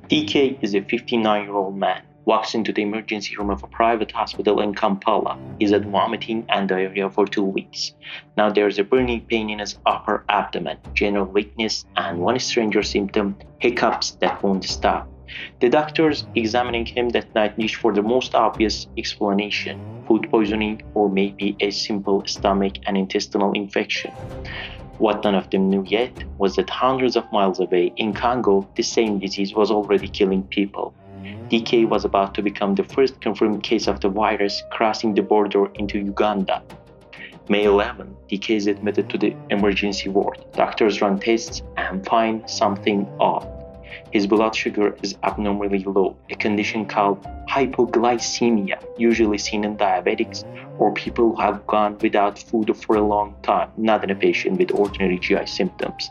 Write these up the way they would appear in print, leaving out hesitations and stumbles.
DK is a 59-year-old man, walks into the emergency room of a private hospital in Kampala. He's had vomiting and diarrhea for 2 weeks. Now there's a burning pain in his upper abdomen, general weakness, and one stranger symptom, hiccups that won't stop. The doctors examining him that night reached for the most obvious explanation, food poisoning or maybe a simple stomach and intestinal infection. What none of them knew yet was that hundreds of miles away in Congo, the same disease was already killing people. DK was about to become the first confirmed case of the virus crossing the border into Uganda. May 11, DK is admitted to the emergency ward. Doctors run tests and find something odd. His blood sugar is abnormally low, a condition called hypoglycemia, usually seen in diabetics or people who have gone without food for a long time, not in a patient with ordinary GI symptoms.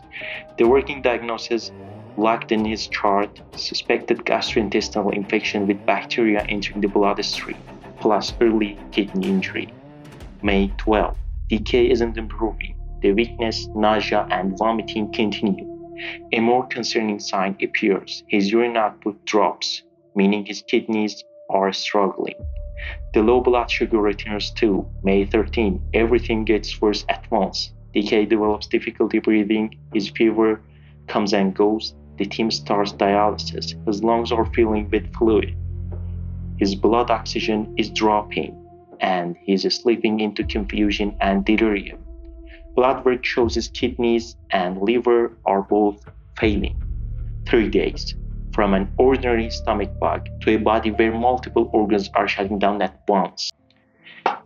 The working diagnosis lacked in his chart suspected gastrointestinal infection with bacteria entering the bloodstream, plus early kidney injury. May 12, DK isn't improving. The weakness, nausea, and vomiting continue. A more concerning sign appears. His urine output drops, meaning his kidneys are struggling. The low blood sugar returns too. May 13, everything gets worse at once. DK develops difficulty breathing, his fever comes and goes. The team starts dialysis. His lungs are filling with fluid. His blood oxygen is dropping, and he's slipping into confusion and delirium. Blood work shows his kidneys and liver are both failing. 3 days, from an ordinary stomach bug to a body where multiple organs are shutting down at once.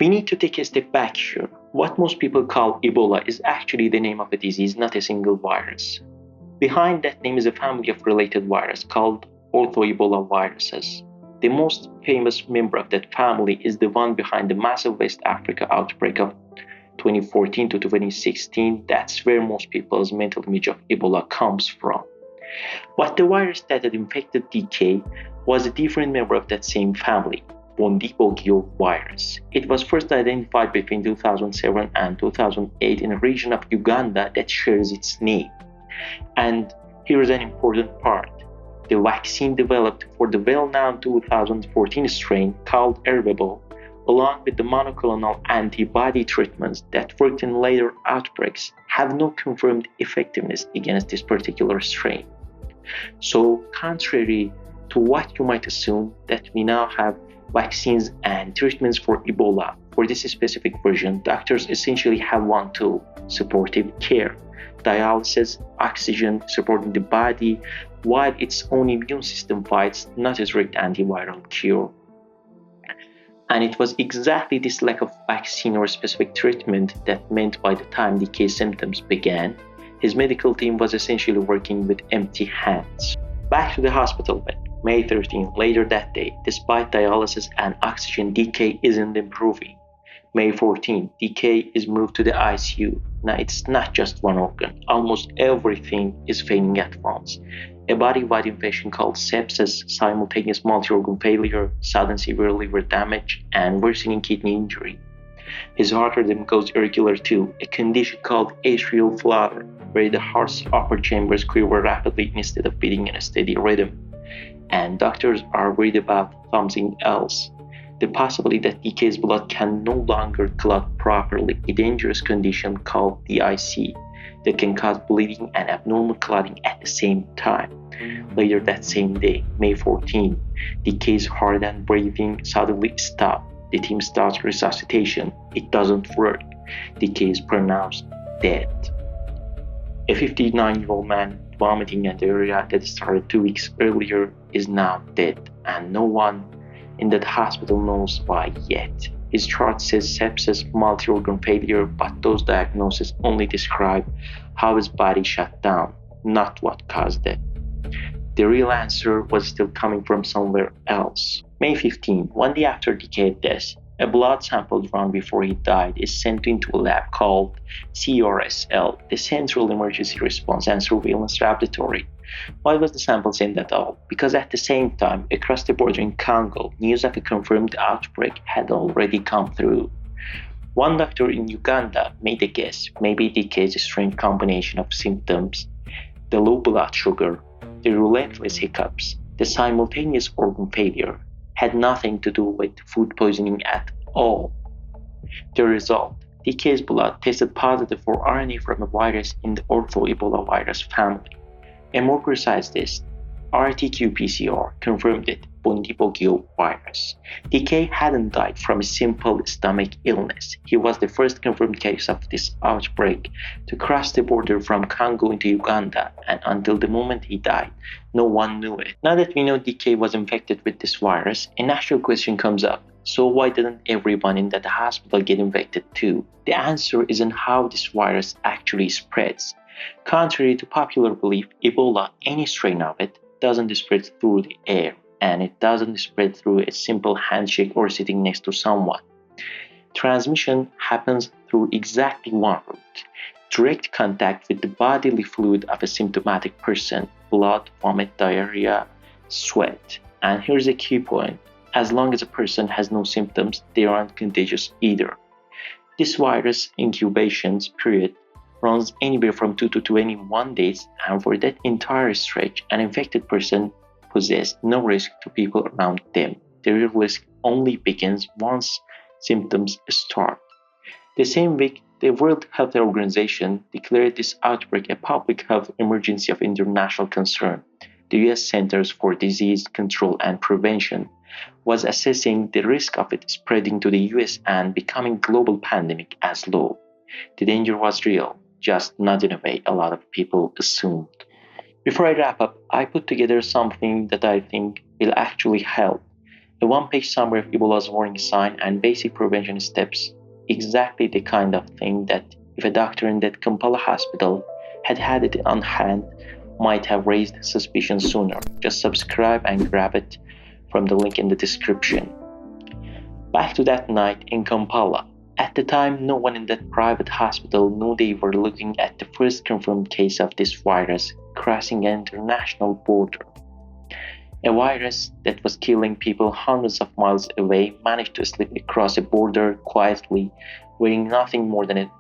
We need to take a step back here. What most people call Ebola is actually the name of a disease, not a single virus. Behind that name is a family of related viruses called ortho-Ebola viruses. The most famous member of that family is the one behind the massive West Africa outbreak of 2014 to 2016. That's where most people's mental image of Ebola comes from. But the virus that had infected DK was a different member of that same family, Bundibugyo virus. It was first identified between 2007 and 2008 in a region of Uganda that shares its name. And here's an important part. The vaccine developed for the well-known 2014 strain called Is Ebola, along with the monoclonal antibody treatments that worked in later outbreaks, have no confirmed effectiveness against this particular strain. So, contrary to what you might assume, that we now have vaccines and treatments for Ebola, for this specific version, doctors essentially have one tool: supportive care. Dialysis, oxygen supporting the body, while its own immune system fights, not a direct antiviral cure. And it was exactly this lack of vaccine or specific treatment that meant by the time DK's symptoms began, his medical team was essentially working with empty hands. Back to the hospital bed. May 13, later that day, despite dialysis and oxygen, DK isn't improving. May 14, DK is moved to the ICU. Now it's not just one organ. Almost everything is failing at once. A body-wide infection called sepsis, simultaneous multi-organ failure, sudden severe liver damage, and worsening kidney injury. His heart rhythm goes irregular too, a condition called atrial flutter, where the heart's upper chambers quiver rapidly instead of beating in a steady rhythm. And doctors are worried about something else. The possibility that DK's blood can no longer clot properly, a dangerous condition called DIC that can cause bleeding and abnormal clotting at the same time. Later that same day, May 14, DK's heart and breathing suddenly stop. The team starts resuscitation. It doesn't work. DK is pronounced dead. A 59-year-old man vomiting and diarrhea that started 2 weeks earlier is now dead, and no one in that hospital knows why yet. His chart says sepsis, multi-organ failure, but those diagnoses only describe how his body shut down, not what caused it. The real answer was still coming from somewhere else. May 15, one day after DK's death, a blood sample drawn before he died is sent into a lab called CRSL, the Central Emergency Response and Surveillance Laboratory. Why was the sample sent at all? Because at the same time, across the border in Congo, news of a confirmed outbreak had already come through. One doctor in Uganda made a guess, maybe DK's strange combination of symptoms, the low blood sugar, the relentless hiccups, The simultaneous organ failure had nothing to do with food poisoning at all. The result, DK's blood tested positive for RNA from a virus in the Ortho Ebola virus family. A more precise test, RT-qPCR, confirmed it, Bundibugyo virus. DK hadn't died from a simple stomach illness. He was the first confirmed case of this outbreak to cross the border from Congo into Uganda, and until the moment he died, no one knew it. Now that we know DK was infected with this virus, a natural question comes up. So why didn't everyone in that hospital get infected too? The answer isn't how this virus actually spreads. Contrary to popular belief, Ebola, any strain of it, doesn't spread through the air, and it doesn't spread through a simple handshake or sitting next to someone. Transmission happens through exactly one route: direct contact with the bodily fluid of a symptomatic person, blood, vomit, diarrhea, sweat. And here's a key point: as long as a person has no symptoms, they aren't contagious either. This virus incubation period runs anywhere from 2 to 21 days, and for that entire stretch, an infected person poses no risk to people around them. The real risk only begins once symptoms start. The same week, the World Health Organization declared this outbreak a public health emergency of international concern. The US Centers for Disease Control and Prevention was assessing the risk of it spreading to the US and becoming a global pandemic as low. The danger was real, just not in a way a lot of people assumed. Before I wrap up, I put together something that I think will actually help. A one-page summary of Ebola's warning sign and basic prevention steps. Exactly the kind of thing that if a doctor in that Kampala hospital had had it on hand, might have raised suspicion sooner. Just subscribe and grab it from the link in the description. Back to that night in Kampala. At the time, no one in that private hospital knew they were looking at the first confirmed case of this virus crossing an international border. A virus that was killing people hundreds of miles away managed to slip across a border quietly, wearing nothing more than a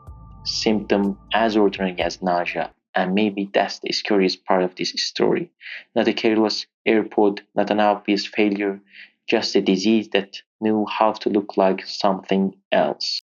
symptom as ordinary as nausea. And maybe that's the scariest part of this story. Not a careless airport, not an obvious failure, just a disease that knew how to look like something else.